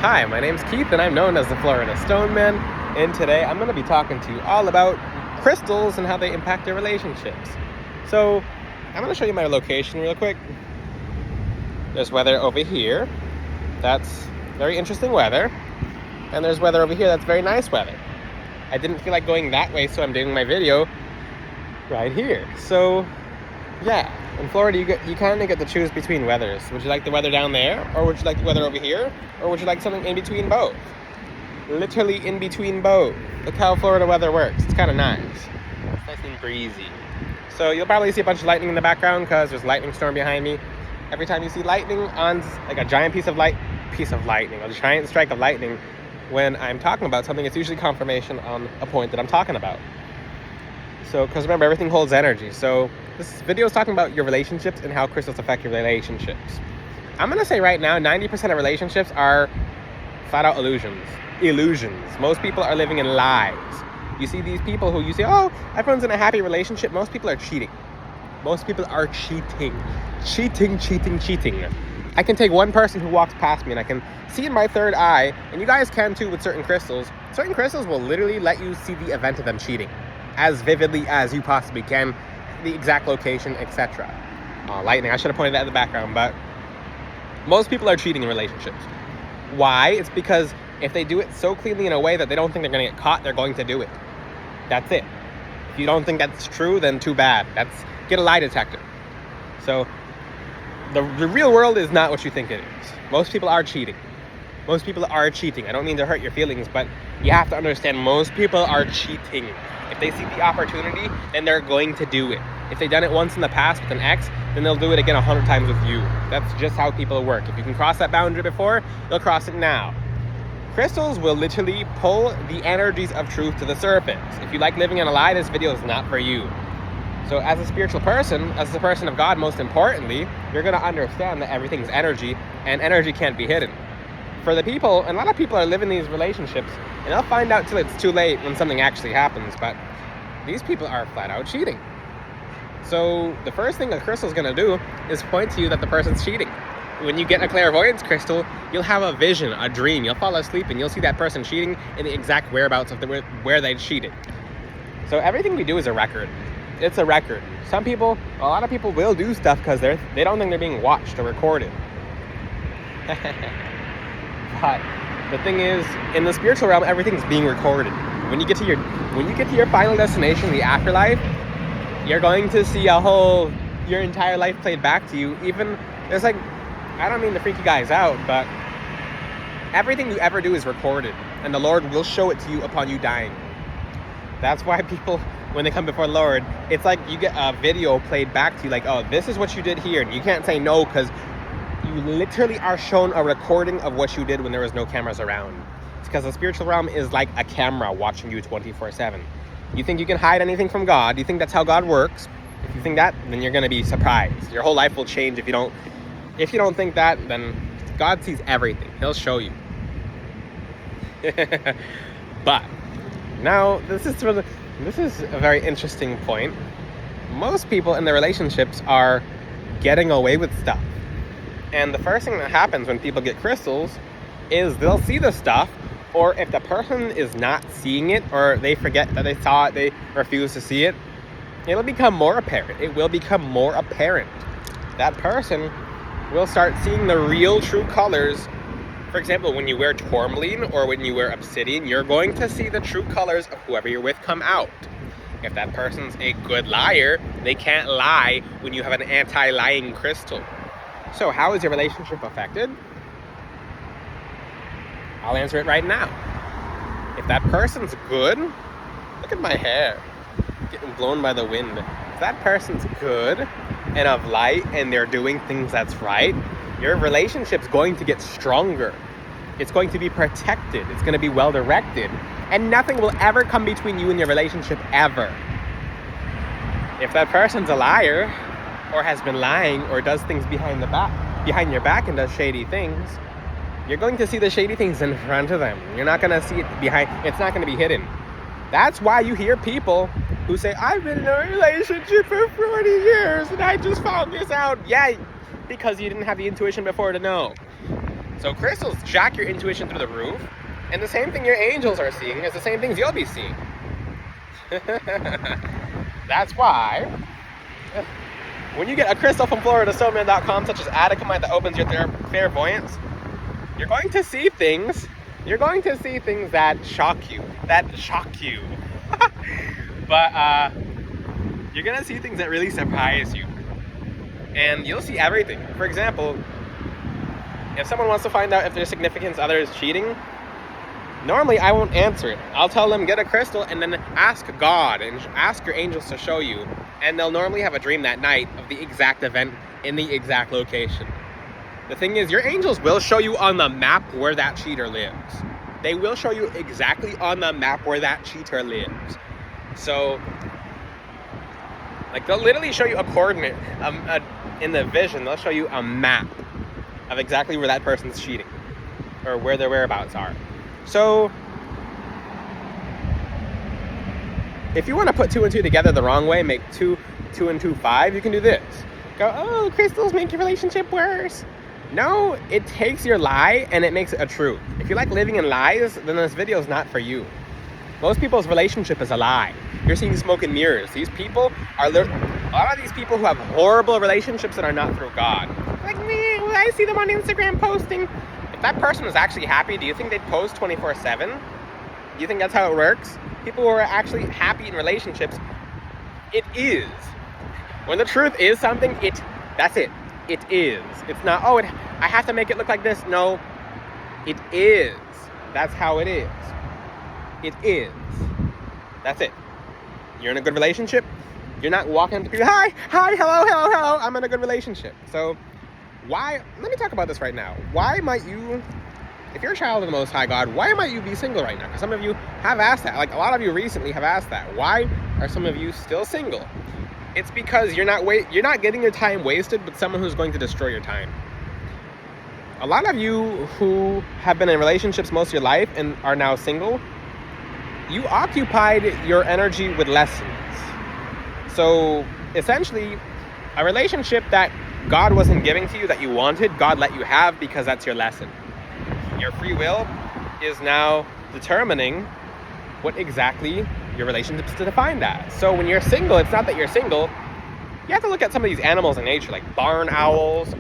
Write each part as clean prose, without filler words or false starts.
Hi, my name's Keith, and I'm known as the Florida Stoneman. And today I'm going to be talking to you all about crystals and how they impact your relationships. So, I'm going to show you my location real quick. There's weather over here. That's very interesting weather. And there's weather over here that's very nice weather. I didn't feel like going that way, so I'm doing my video right here. So, yeah, in Florida, you kind of get to choose between weathers. Would you like the weather down there, or would you like the weather over here, or would you like something in between both? Literally in between both. Look how Florida weather works. It's kind of nice. It's nice and breezy. So you'll probably see a bunch of lightning in the background because there's a lightning storm behind me. Every time you see lightning on like a giant piece of lightning, a giant strike of lightning, when I'm talking about something, it's usually confirmation on a point that I'm talking about. So, because remember, everything holds energy. So this video is talking about your relationships and how crystals affect your relationships. I'm going to say right now, 90% of relationships are flat out illusions. Most people are living in lies. You see these people who you say, oh, everyone's in a happy relationship. Most people are cheating. Cheating. I can take one person who walks past me and I can see in my third eye, and you guys can too with certain crystals. Certain crystals will literally let you see the event of them cheating as vividly as you possibly can, the exact location, etc. Lightning, I should have pointed that in the background, but most people are cheating in relationships. Why? It's because if they do it so cleanly in a way that they don't think they're going to get caught, they're going to do it. That's it. If you don't think that's true, then too bad. Get a lie detector. So the real world is not what you think it is. Most people are cheating. I don't mean to hurt your feelings, but you have to understand most people are cheating. If they see the opportunity, then they're going to do it. If they've done it once in the past with an ex, then they'll do it again 100 times with you. That's just how people work. If you can cross that boundary before, you'll cross it now. Crystals will literally pull the energies of truth to the surface. If you like living in a lie, this video is not for you. So as a spiritual person, as a person of God, most importantly, you're going to understand that everything's energy, and energy can't be hidden. For the people, and a lot of people are living these relationships, and they'll find out till it's too late when something actually happens, but these people are flat out cheating. So the first thing a crystal's going to do is point to you that the person's cheating. When you get a clairvoyance crystal, you'll have a vision, a dream. You'll fall asleep and you'll see that person cheating in the exact whereabouts of where they cheated. So everything we do is a record. It's a record. A lot of people will do stuff because they don't think they're being watched or recorded. But the thing is, in the spiritual realm, everything's being recorded. When you get to your final destination, the afterlife, you're going to see your entire life played back to you. Even there's I don't mean to freak you guys out, but everything you ever do is recorded, and the Lord will show it to you upon you dying. That's why people, when they come before the Lord, it's like you get a video played back to you, like, oh, this is what you did here, and you can't say no because you literally are shown a recording of what you did when there was no cameras around. It's because the spiritual realm is like a camera watching you 24/7. You think you can hide anything from God? You think that's how God works? If you think that, then you're going to be surprised. Your whole life will change if you don't. If you don't think that, then God sees everything. He'll show you. But now this is a very interesting point. Most people in their relationships are getting away with stuff. And the first thing that happens when people get crystals is they'll see the stuff, or if the person is not seeing it, or they forget that they saw it, they refuse to see it, it'll become more apparent. It will become more apparent. That person will start seeing the real true colors. For example, when you wear tourmaline or when you wear obsidian, you're going to see the true colors of whoever you're with come out. If that person's a good liar, they can't lie when you have an anti-lying crystal. So how is your relationship affected? I'll answer it right now. If that person's good, look at my hair getting blown by the wind. If that person's good and of light and they're doing things that's right, your relationship's going to get stronger. It's going to be protected. It's going to be well directed. And nothing will ever come between you and your relationship ever. If that person's a liar, or has been lying, or does things behind your back and does shady things, you're going to see the shady things in front of them. You're not going to see it behind. It's not going to be hidden. That's why you hear people who say, I've been in a relationship for 40 years and I just found this out. Yeah, because you didn't have the intuition before to know. So crystals jack your intuition through the roof, and the same thing your angels are seeing is the same things you'll be seeing. That's why when you get a crystal from FloridaStoneman.com, such as Atacamite, that opens your clairvoyance, you're going to see things. You're going to see things that shock you. But you're gonna see things that really surprise you, and you'll see everything. For example, if someone wants to find out if their significant other is cheating, normally I won't answer it. I'll tell them, get a crystal and then ask God and ask your angels to show you. And they'll normally have a dream that night of the exact event in the exact location. The thing is, your angels will show you on the map where that cheater lives. They will show you exactly on the map where that cheater lives. So, like, they'll literally show you a coordinate in the vision. They'll show you a map of exactly where that person's cheating or where their whereabouts are. So if you want to put 2 and 2 together the wrong way, make 2 and 2 5, you can do this. Go, oh, crystals make your relationship worse. No, it takes your lie and it makes it a truth. If you like living in lies, then this video is not for you. Most people's relationship is a lie. You're seeing smoke and mirrors. These people are a lot of these people who have horrible relationships that are not through God. Like me, when I see them on Instagram posting. If that person was actually happy, do you think they'd post 24/7? Do you think that's how it works? People who are actually happy in relationships, it is. When the truth is something, that's it. It is. It's not, oh, I have to make it look like this. No, it is. That's how it is. It is. That's it. You're in a good relationship. You're not walking up to people, hi, hello, I'm in a good relationship. So let me talk about this right now. Why might you, if you're a child of the Most High God, why might you be single right now? Because some of you have asked that. Like, a lot of you recently have asked that. Why are some of you still single? It's because you're not getting your time wasted with someone who's going to destroy your time. A lot of you who have been in relationships most of your life and are now single, you occupied your energy with lessons. So essentially, a relationship that God wasn't giving to you that you wanted, God let you have because that's your lesson. Your free will is now determining what exactly your relationship is defined as. So when you're single, it's not that you're single. You have to look at some of these animals in nature, like barn owls,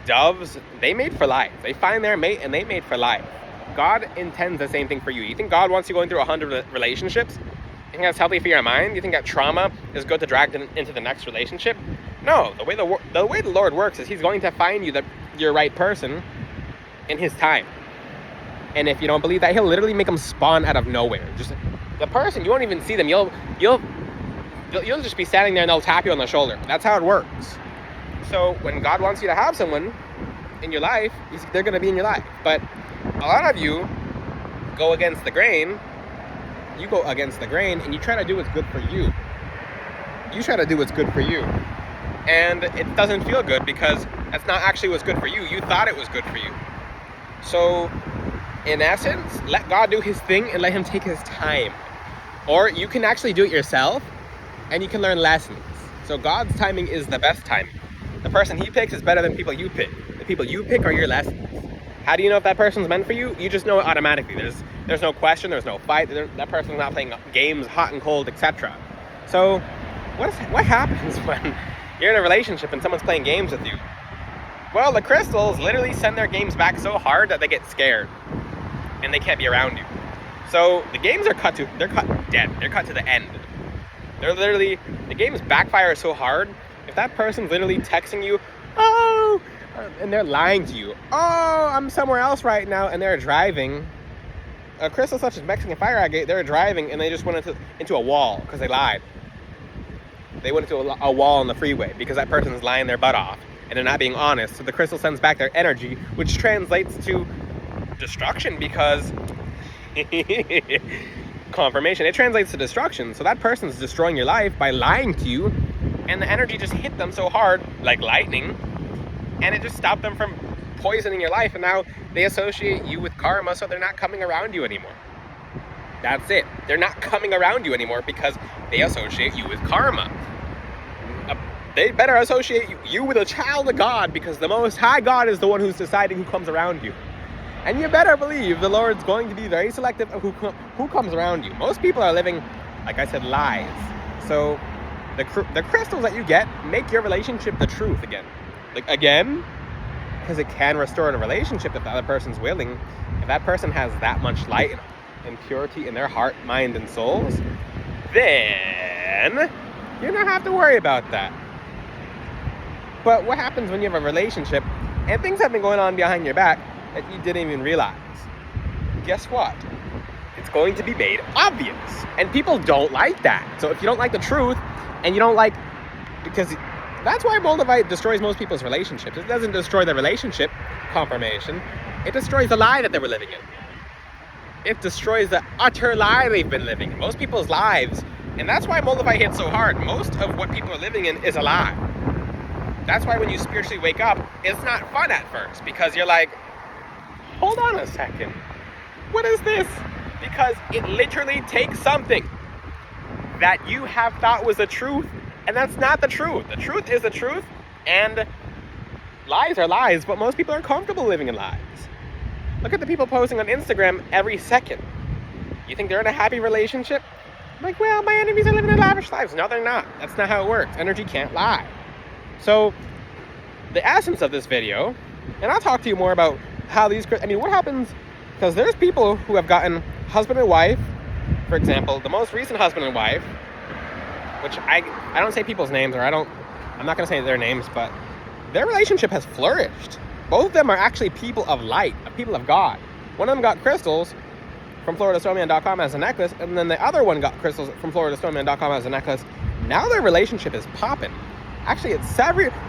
doves. They mate for life. They find their mate and they mate for life. God intends the same thing for you. You think God wants you going through 100 relationships? You think that's healthy for your mind? You think that trauma is good to drag into the next relationship? No. The way the Lord works is He's going to find you your right person in His time. And if you don't believe that, He'll literally make them spawn out of nowhere. Just the person, you won't even see them. You'll just be standing there and they'll tap you on the shoulder. That's how it works. So when God wants you to have someone in your life, they're going to be in your life. But a lot of you go against the grain. You go against the grain and you try to do what's good for you. You try to do what's good for you. And it doesn't feel good because that's not actually what's good for you. You thought it was good for you. So in essence, let God do His thing and let Him take His time. Or you can actually do it yourself and you can learn lessons. So God's timing is the best timing. The person He picks is better than people you pick. The people you pick are your lessons. How do you know if that person's meant for you? You just know it automatically. There's no question, there's no fight. That person's not playing games, hot and cold, etc. So what happens when you're in a relationship and someone's playing games with you? Well, the crystals literally send their games back so hard that they get scared and they can't be around you. So the games are cut dead. They're cut to the end. The games backfire so hard. If that person's literally texting you, oh, and they're lying to you, oh, I'm somewhere else right now, and they're driving. A crystal such as Mexican fire agate, they're driving and they just went into a wall because they lied. They went into a wall on the freeway because that person's lying their butt off and they're not being honest. So the crystal sends back their energy, which translates to destruction because confirmation. It translates to destruction. So that person's destroying your life by lying to you, and the energy just hit them so hard, like lightning, and it just stopped them from poisoning your life, and now they associate you with karma, so they're not coming around you anymore. That's it. They're not coming around you anymore because they associate you with karma. they better associate you with a child of God, because the Most High God is the one who's deciding who comes around you. And you better believe the Lord's going to be very selective of who comes around you. Most people are living, like I said, lies. So the crystals that you get make your relationship the truth again. Because it can restore a relationship if the other person's willing. If that person has that much light and purity in their heart, mind, and souls, then you don't have to worry about that. But what happens when you have a relationship and things have been going on behind your back that you didn't even realize? Guess what? It's going to be made obvious. And people don't like that. So if you don't like the truth, and you don't like, because that's why Moldavite destroys most people's relationships. It doesn't destroy the relationship confirmation. It destroys the lie that they were living in. It destroys the utter lie they've been living in. Most people's lives, and that's why Moldavite hits so hard. Most of what people are living in is a lie. That's why when you spiritually wake up, it's not fun at first, because you're like, hold on a second. What is this? Because it literally takes something that you have thought was the truth, and that's not the truth. The truth is the truth, and lies are lies, but most people are comfortable living in lies. Look at the people posting on Instagram every second. You think they're in a happy relationship? I'm like, well, my enemies are living their lavish lives. No, they're not. That's not how it works. Energy can't lie. So, the essence of this video, and I'll talk to you more about how what happens, because there's people who have gotten husband and wife. For example, the most recent husband and wife, which I don't say people's names, I'm not going to say their names, but their relationship has flourished. Both of them are actually people of light, people of God. One of them got crystals from FloridaStoneman.com as a necklace, and then the other one got crystals from FloridaStoneman.com as a necklace. Now their relationship is popping. Actually, it's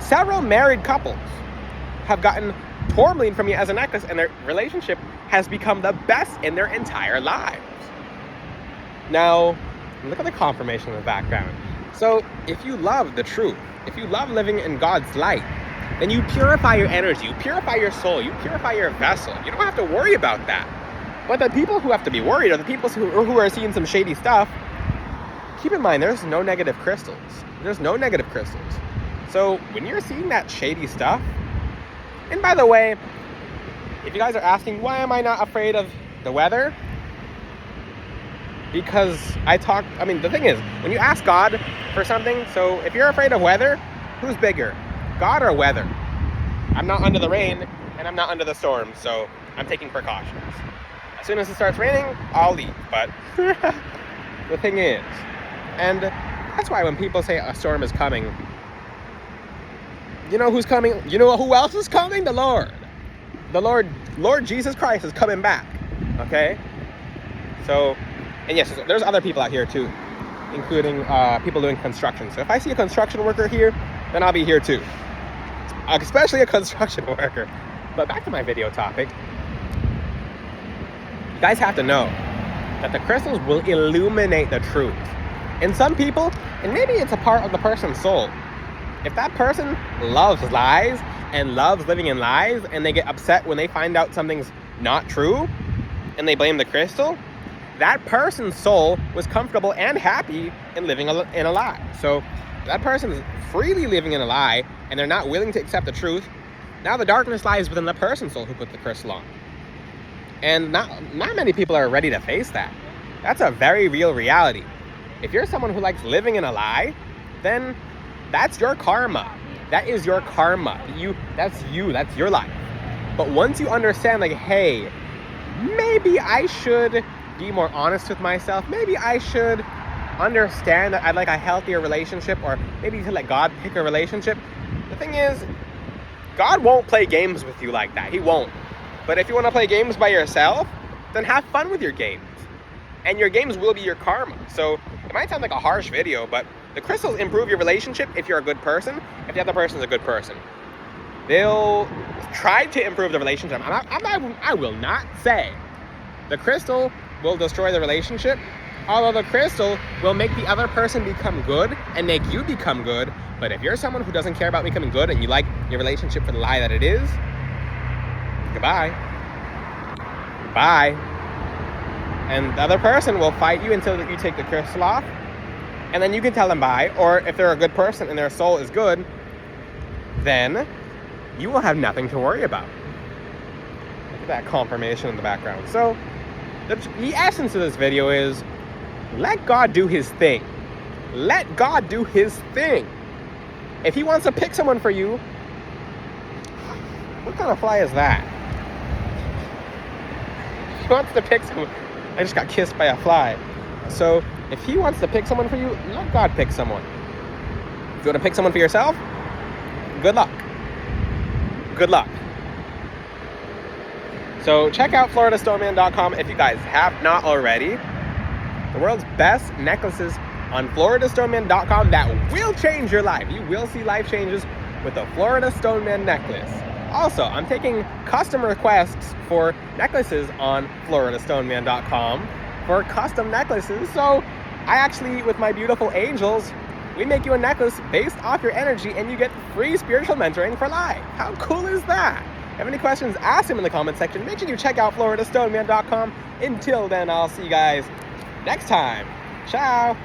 several married couples have gotten tourmaline from me as a necklace, and their relationship has become the best in their entire lives. Now, look at the confirmation in the background. So, if you love the truth, if you love living in God's light, then you purify your energy, you purify your soul, you purify your vessel. You don't have to worry about that. But the people who have to be worried are the people who are seeing some shady stuff. Keep in mind, there's no negative crystals. There's no negative crystals. So, when you're seeing that shady stuff, and by the way, if you guys are asking, why am I not afraid of the weather? Because the thing is, when you ask God for something, so if you're afraid of weather, who's bigger, God or weather? I'm not under the rain, and I'm not under the storm, so I'm taking precautions. As soon as it starts raining, I'll leave, but the thing is, and that's why when people say a storm is coming, you know who's coming? You know who else is coming? The Lord. The Lord Jesus Christ is coming back, okay? So, and yes, there's other people out here too, including people doing construction. So if I see a construction worker here, then I'll be here too. Especially a construction worker. But back to my video topic. You guys have to know that the crystals will illuminate the truth. And some people, and maybe it's a part of the person's soul, if that person loves lies and loves living in lies, and they get upset when they find out something's not true, and they blame the crystal, that person's soul was comfortable and happy in living in a lie. So that person's freely living in a lie, and they're not willing to accept the truth. Now the darkness lies within the person's soul who put the crystal on. And not many people are ready to face that. That's a very real reality. If you're someone who likes living in a lie, then that's your karma. That is your karma. That's your life. But once you understand, like, hey, maybe I should be more honest with myself. Maybe I should understand that I'd like a healthier relationship, or maybe to let God pick a relationship. The thing is, God won't play games with you like that. He won't. But if you want to play games by yourself, then have fun with your games. And your games will be your karma. So it might sound like a harsh video, but the crystals improve your relationship if you're a good person, if the other person's a good person. They'll try to improve the relationship. I will not say the crystal will destroy the relationship, although the crystal will make the other person become good and make you become good. But if you're someone who doesn't care about becoming good and you like your relationship for the lie that it is, goodbye. Bye. And the other person will fight you until you take the crystal off. and then you can tell them bye. Or if they're a good person and their soul is good, then you will have nothing to worry about. Look at that confirmation in the background. So the essence of this video is, let God do his thing. Let God do his thing. If he wants to pick someone for you, what kind of fly is that? If he wants to pick someone, I just got kissed by a fly. So if he wants to pick someone for you, let God pick someone. If you want to pick someone for yourself, good luck. Good luck. So check out FloridaStoneman.com if you guys have not already. The world's best necklaces on FloridaStoneman.com that will change your life. You will see life changes with the Florida Stoneman necklace. Also, I'm taking custom requests for necklaces on FloridaStoneman.com for custom necklaces. So I actually, with my beautiful angels, we make you a necklace based off your energy and you get free spiritual mentoring for life. How cool is that? If you have any questions, ask them in the comment section. Make sure you check out FloridaStoneman.com. Until then, I'll see you guys next time. Ciao.